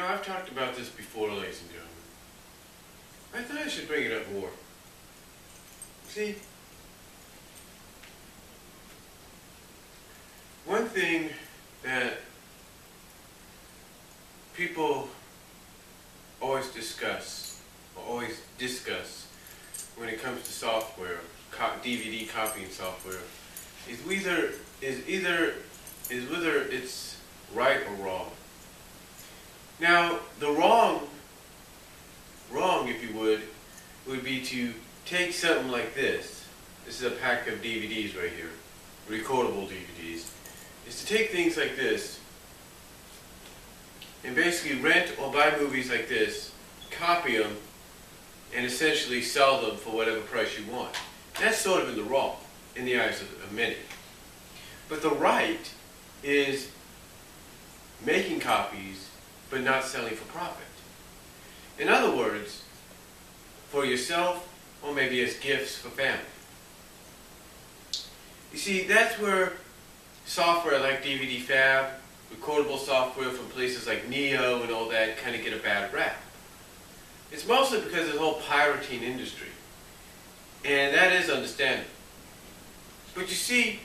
I've talked about this before, ladies and gentlemen. I thought I should bring it up more. See, one thing that people always discuss when it comes to software, DVD copying software, is whether it's right or wrong. Now, the wrong, if you would be to take something like this. This is a pack of DVDs right here, recordable DVDs. Is to take things like this and basically rent or buy movies like this, copy them, and essentially sell them for whatever price you want. That's sort of in the wrong, in the eyes of many. But the right is making copies, but not selling for profit. In other words, for yourself, or maybe as gifts for family. You see, that's where software like DVDFab, recordable software from places like Neo and all that kind of get a bad rap. It's mostly because of the whole pirating industry. And that is understandable. But you see,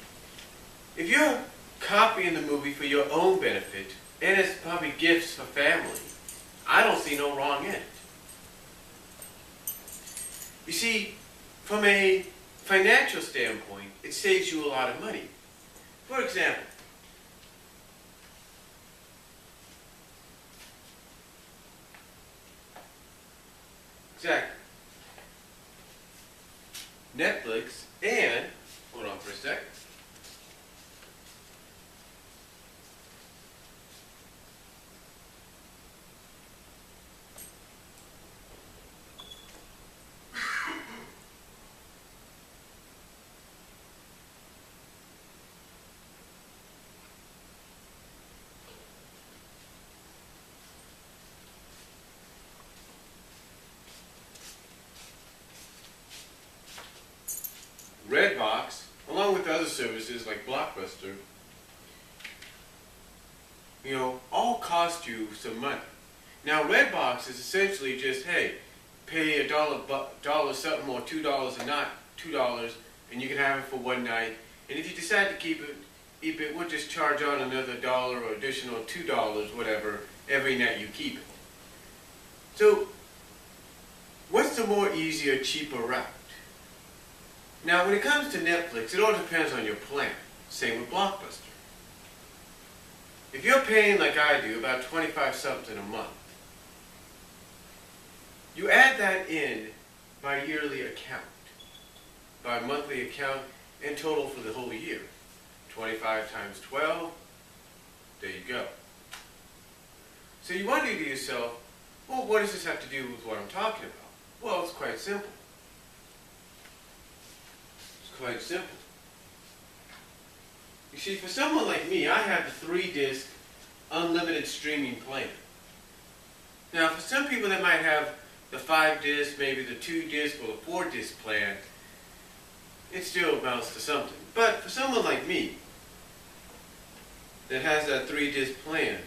if you're copying the movie for your own benefit, and it's probably gifts for family, I don't see no wrong in it. You see, from a financial standpoint, it saves you a lot of money. For example, Netflix and, hold on for a sec, Redbox, along with other services like Blockbuster, all cost you some money. Now, Redbox is essentially just, hey, pay $1 something or $2 and not $2, and you can have it for one night. And if you decide to keep it, we'll just charge on another $1 or additional $2, whatever, every night you keep it. So, what's the more easier, cheaper route? Now, when it comes to Netflix, it all depends on your plan. Same with Blockbuster. If you're paying, like I do, about $25-something a month, you add that in by yearly account, by monthly account, and total for the whole year. 25 times 12, there you go. So you wonder to yourself, well, what does this have to do with what I'm talking about? Well, it's quite simple. Quite simple. You see, for someone like me, I have the 3-disc unlimited streaming plan. Now, for some people that might have the 5-disc, maybe the 2-disc or the 4-disc plan, it still amounts to something. But for someone like me that has that 3-disc plan,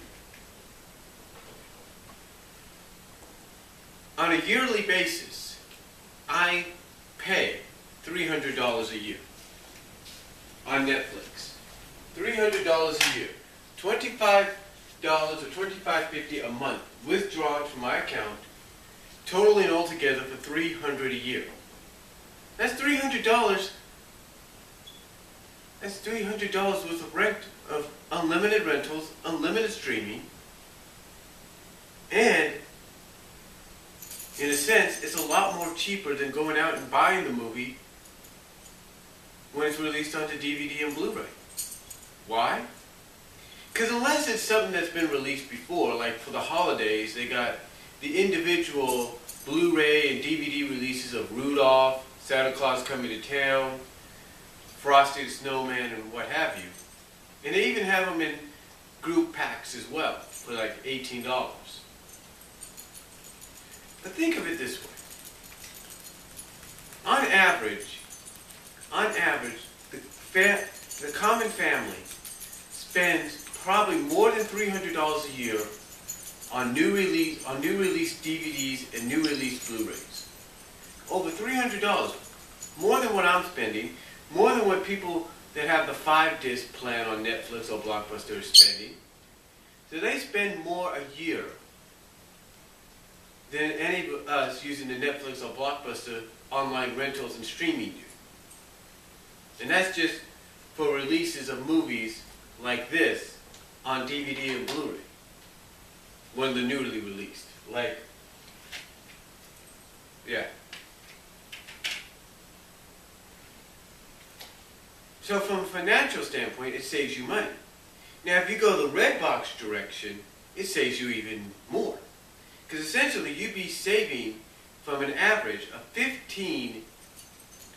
on a yearly basis, I pay $300 a year on Netflix. $300 a year. $25 or $25.50 a month withdrawn from my account, totaling altogether for $300 a year. That's $300. That's $300 worth of rent, of unlimited rentals, unlimited streaming, and in a sense, it's a lot more cheaper than going out and buying the movie when it's released onto DVD and Blu-ray. Why? Because unless it's something that's been released before, like for the holidays, they got the individual Blu-ray and DVD releases of Rudolph, Santa Claus Coming to Town, Frosty the Snowman, and what have you. And they even have them in group packs as well for like $18. But think of it this way. On average, the common family spends probably more than $300 a year on new release DVDs and new release Blu-rays. Over $300, more than what I'm spending, more than what people that have the 5-disc plan on Netflix or Blockbuster are spending. So they spend more a year than any of us using the Netflix or Blockbuster online rentals and streaming do. And that's just for releases of movies like this on DVD and Blu-ray when they're newly released. Like, yeah. So from a financial standpoint, it saves you money. Now, if you go the Redbox direction, it saves you even more. Because essentially, you'd be saving from an average of 15,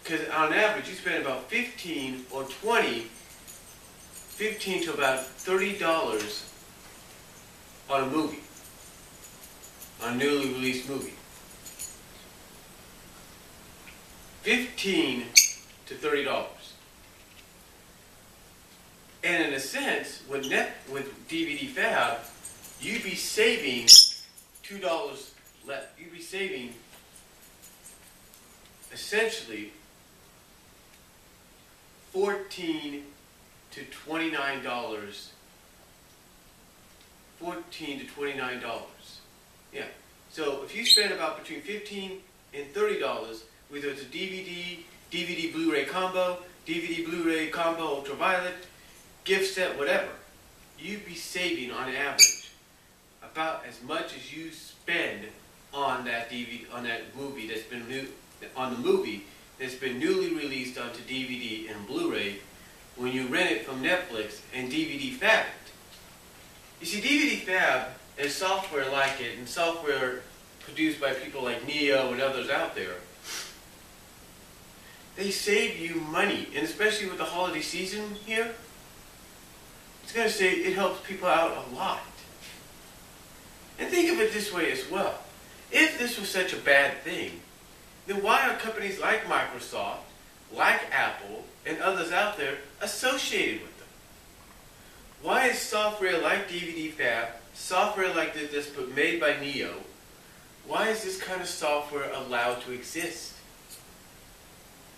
because on average, you spend about 15 or 20, 15 to about $30 on a movie, on a newly released movie. 15 to $30. And in a sense, with DVDFab, you'd be saving $2 less. You'd be saving essentially $14 to $29. $14 to $29. Yeah. So if you spend about between $15 and $30, whether it's a DVD Blu-ray combo, DVD Blu-ray combo ultraviolet, gift set, whatever, you'd be saving on average about as much as you spend on that movie that's been newly released onto DVD and Blu-ray when you rent it from Netflix and DVDFab it. You see, DVDFab and software like it, and software produced by people like Neo and others out there, they save you money, and especially with the holiday season here, it's going to say it helps people out a lot. And think of it this way as well. If this was such a bad thing, then why are companies like Microsoft, like Apple, and others out there associated with them? Why is software like DVDFab, software like this but made by Neo, why is this kind of software allowed to exist?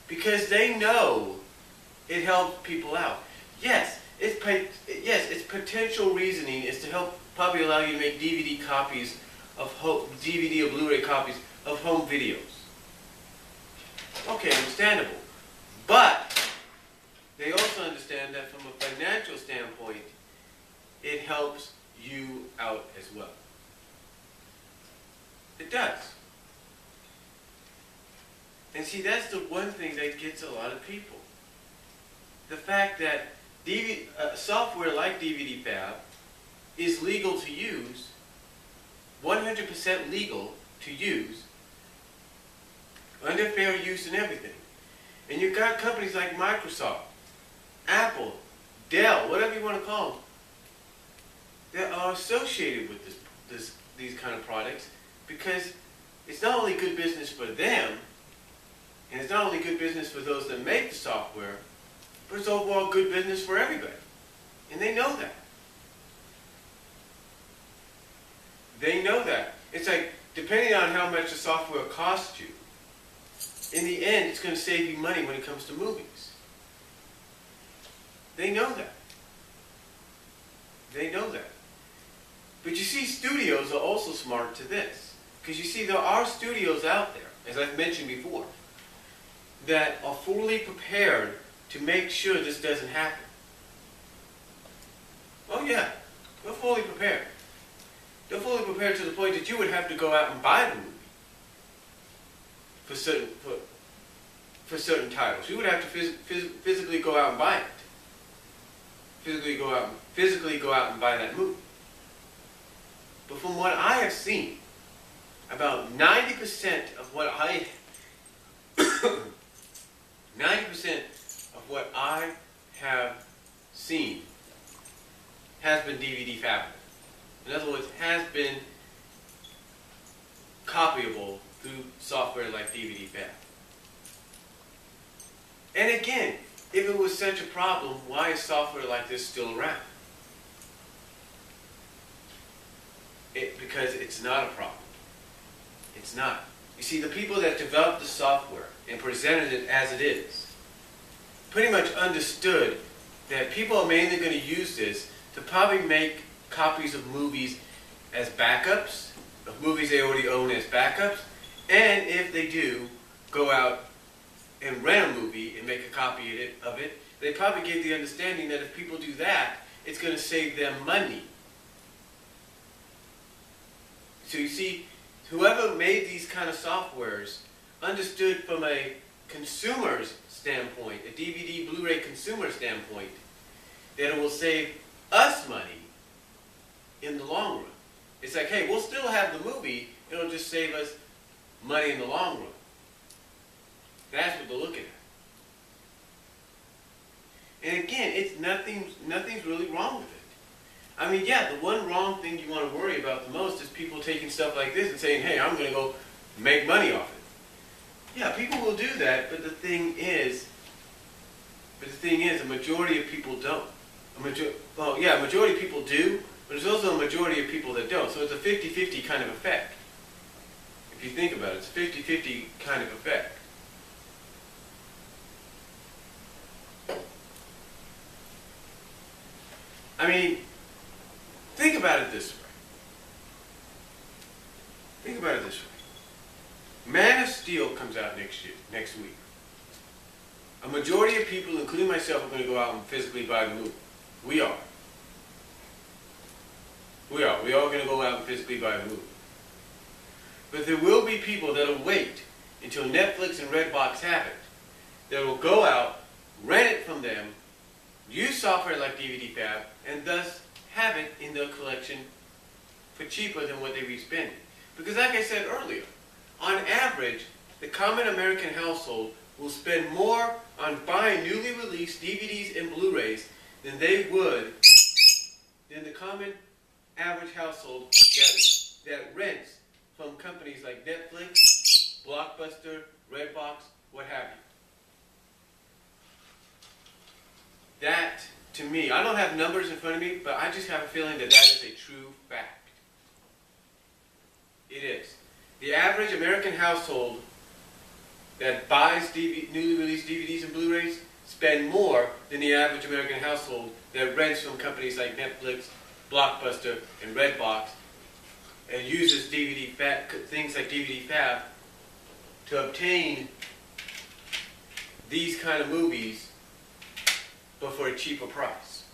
Because they know it helps people out. Yes, its potential reasoning is to help probably allow you to make DVD copies of DVD or Blu-ray copies of home videos. Okay, understandable. But they also understand that from a financial standpoint, it helps you out as well. It does. And see, that's the one thing that gets a lot of people. The fact that software like DVDFab is legal to use, 100% legal to use, under fair use and everything. And you've got companies like Microsoft, Apple, Dell, whatever you want to call them, that are associated with these kind of products because it's not only good business for them, and it's not only good business for those that make the software, but it's overall good business for everybody. And they know that. They know that. It's like, depending on how much the software costs you, in the end, it's going to save you money when it comes to movies. They know that. They know that. But you see, studios are also smart to this. Because you see, there are studios out there, as I've mentioned before, that are fully prepared to make sure this doesn't happen. Oh yeah, they're fully prepared. They're fully prepared to the point that you would have to go out and buy the movie for certain titles. You would have to physically go out and buy it. Physically go out and buy that movie. But from what I have seen, about 90% of what I 90% of what I have seen has been DVDFab. In other words, has been copyable through software like DVDFab. And again, if it was such a problem, why is software like this still around? because it's not a problem. It's not. You see, the people that developed the software and presented it as it is pretty much understood that people are mainly going to use this to probably make copies of movies as backups, of movies they already own as backups, and if they do go out and rent a movie and make a copy of it, they probably gave the understanding that if people do that, it's going to save them money. So you see, whoever made these kind of softwares understood from a consumer's standpoint, a DVD, Blu-ray consumer standpoint, that it will save us money in the long run. It's like, hey, we'll still have the movie, it'll just save us money in the long run. That's what they're looking at. And again, it's nothing's really wrong with it. I mean, yeah, the one wrong thing you want to worry about the most is people taking stuff like this and saying, hey, I'm going to go make money off it. Yeah, people will do that, but the thing is, a majority of people don't. A majority of people do, but there's also a majority of people that don't. So it's a 50-50 kind of effect. If you think about it, it's a 50-50 kind of effect. I mean, think about it this way. Think about it this way. Man of Steel comes out next week. A majority of people, including myself, are going to go out and physically buy the movie. We are. We are going to go out and physically buy the movie. But there will be people that will wait until Netflix and Redbox have it. That will go out, rent it from them, use software like DVDFab, and thus have it in their collection for cheaper than what they be spending. Because like I said earlier, on average, the common American household will spend more on buying newly released DVDs and Blu-rays than they would than the common average household that rents from companies like Netflix, Blockbuster, Redbox, what have you. That, to me, I don't have numbers in front of me, but I just have a feeling that that is a true fact. It is. The average American household that buys newly released DVDs and Blu-rays spend more than the average American household that rents from companies like Netflix, Blockbuster, and Redbox, and uses things like DVDFab to obtain these kind of movies, but for a cheaper price.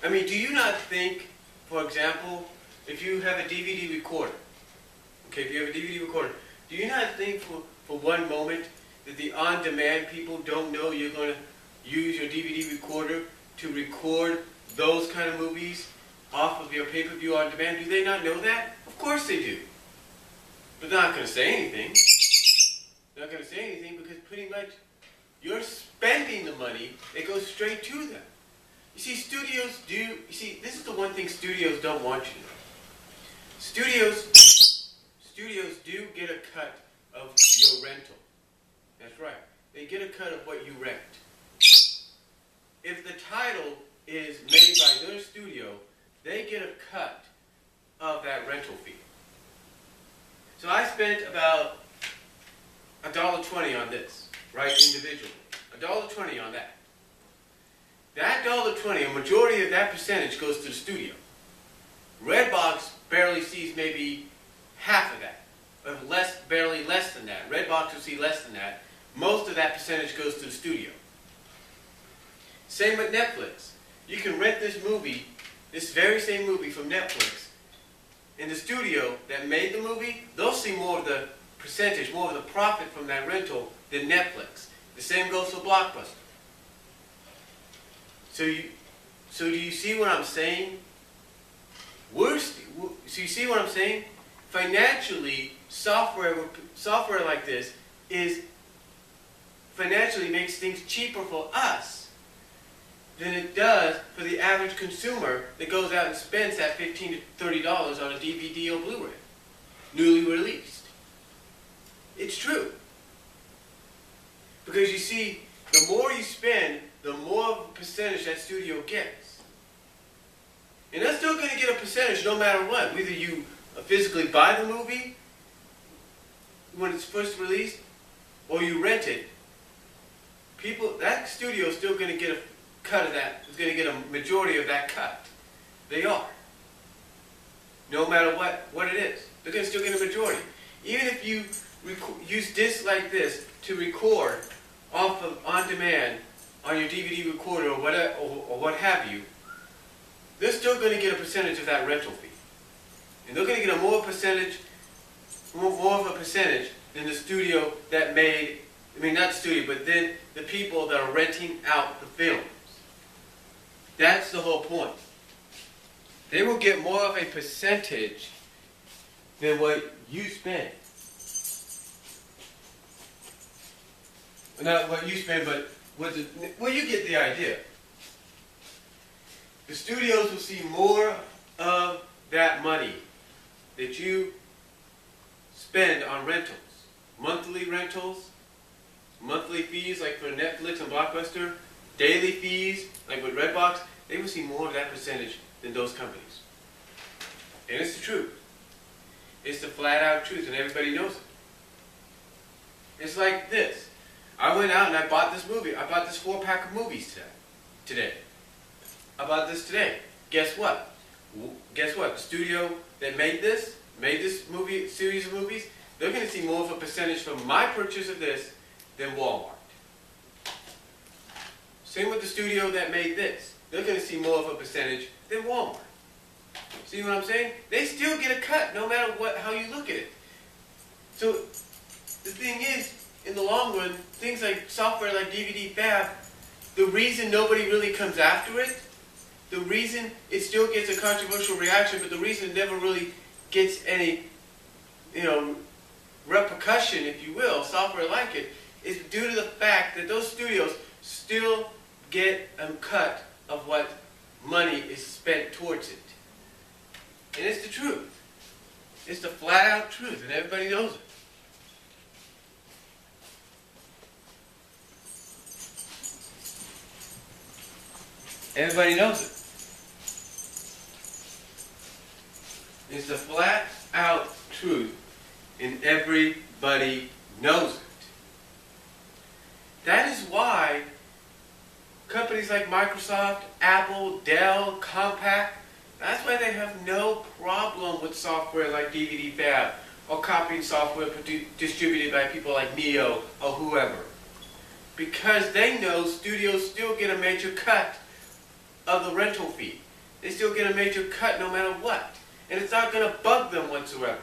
I mean, do you not think, for example, if you have a DVD recorder, if you have a DVD recorder, do you not think for one moment that the on-demand people don't know you're going to use your DVD recorder to record those kind of movies off of your pay-per-view on demand? Do they not know that? Of course they do. But they're not going to say anything. They're not going to say anything because pretty much you're spending the money, it goes straight to them. You see, this is the one thing studios don't want you to know. Studios do get a cut of your rental. That's right. They get a cut of what you rent. If the title is made by their studio, they get a cut of that rental fee. So I spent about $1.20 on this, right, individually. $1.20 on that. That $1.20, a majority of that percentage goes to the studio. Redbox barely sees maybe half of that, or barely less than that. Redbox will see less than that. Most of that percentage goes to the studio. Same with Netflix. You can rent this movie, this very same movie from Netflix, and the studio that made the movie, they'll see more of the percentage, more of the profit from that rental than Netflix. The same goes for Blockbuster. So do you see what I'm saying? So you see what I'm saying? Financially, software like this financially makes things cheaper for us than it does for the average consumer that goes out and spends that $15 to $30 on a DVD or Blu-ray, newly released. It's true. Because you see, the more you spend, the more of a percentage that studio gets. And they're still going to get a percentage no matter what. Whether you physically buy the movie when it's first released or you rent it, that studio is still going to get a cut of that. Is going to get a majority of that cut. They are. No matter what it is. They're going to still get a majority. Even if you use discs like this to record off of on demand on your DVD recorder or whatever, or what have you, they're still going to get a percentage of that rental fee. And they're going to get a more of a percentage than the studio that made, not the studio, but then the people that are renting out the films. That's the whole point. They will get more of a percentage than what you spend. Not what you spend, but you get the idea. The studios will see more of that money that you spend on rentals. Monthly rentals, monthly fees like for Netflix and Blockbuster, daily fees like with Redbox, they will see more of that percentage than those companies. And it's the truth. It's the flat out truth, and everybody knows it. It's like this. I went out and I bought this movie. I bought this 4-pack of movies today. I bought this today. Guess what? The studio that made this movie series of movies, they're going to see more of a percentage from my purchase of this than Walmart. Same with the studio that made this. They're going to see more of a percentage than Walmart. See what I'm saying? They still get a cut no matter how you look at it. So the thing is, in the long run, things like software like DVDFab, the reason nobody really comes after it, the reason it still gets a controversial reaction, but the reason it never really gets any, repercussion, if you will, software like it, is due to the fact that those studios still get a cut of what money is spent towards it. And it's the truth. It's the flat out truth, and everybody knows it. Everybody knows it. It's the flat out truth, and everybody knows it. That is why companies like Microsoft, Apple, Dell, Compaq, that's why they have no problem with software like DVDFab or copying software distributed by people like Neo or whoever. Because they know studios still get a major cut of the rental fee. They still get a major cut no matter what. And it's not going to bug them whatsoever.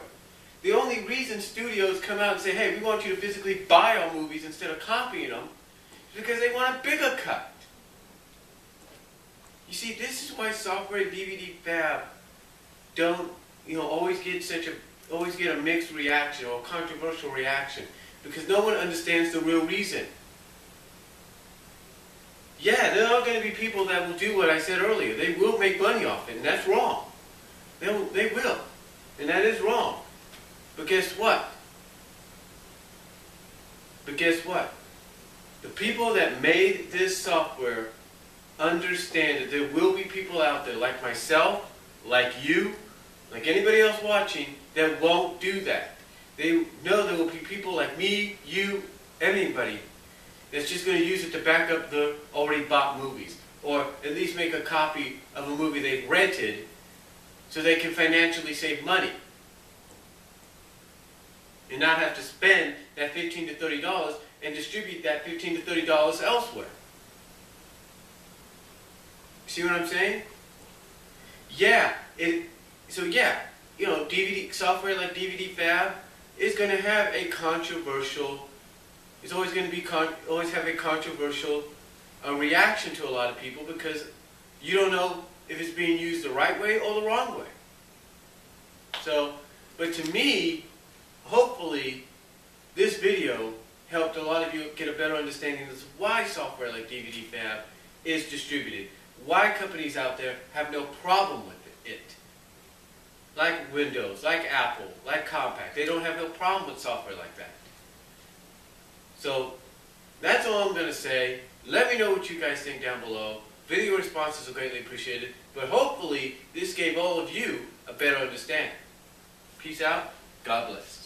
The only reason studios come out and say, hey, we want you to physically buy our movies instead of copying them, is because they want a bigger cut. You see, this is why software and DVDFab don't, always get a mixed reaction or a controversial reaction, because no one understands the real reason. Yeah, there are going to be people that will do what I said earlier. They will make money off it, and that's wrong. They will, and that is wrong. But guess what? The people that made this software understand that there will be people out there like myself, like you, like anybody else watching, that won't do that. They know there will be people like me, you, anybody that's just going to use it to back up the already bought movies, or at least make a copy of a movie they've rented so they can financially save money and not have to spend that $15 to $30 and distribute that $15 to $30 elsewhere. See what I'm saying? DVD software like DVDFab is going to have a controversial. It's always going to be always have a controversial reaction to a lot of people, because you don't know if it's being used the right way or the wrong way. So, but to me, hopefully, this video helped a lot of you get a better understanding of why software like DVDFab is distributed. Why companies out there have no problem with it. Like Windows, like Apple, like Compaq. They don't have no problem with software like that. So, that's all I'm going to say. Let me know what you guys think down below. Video responses are greatly appreciated, but hopefully this gave all of you a better understanding. Peace out. God bless.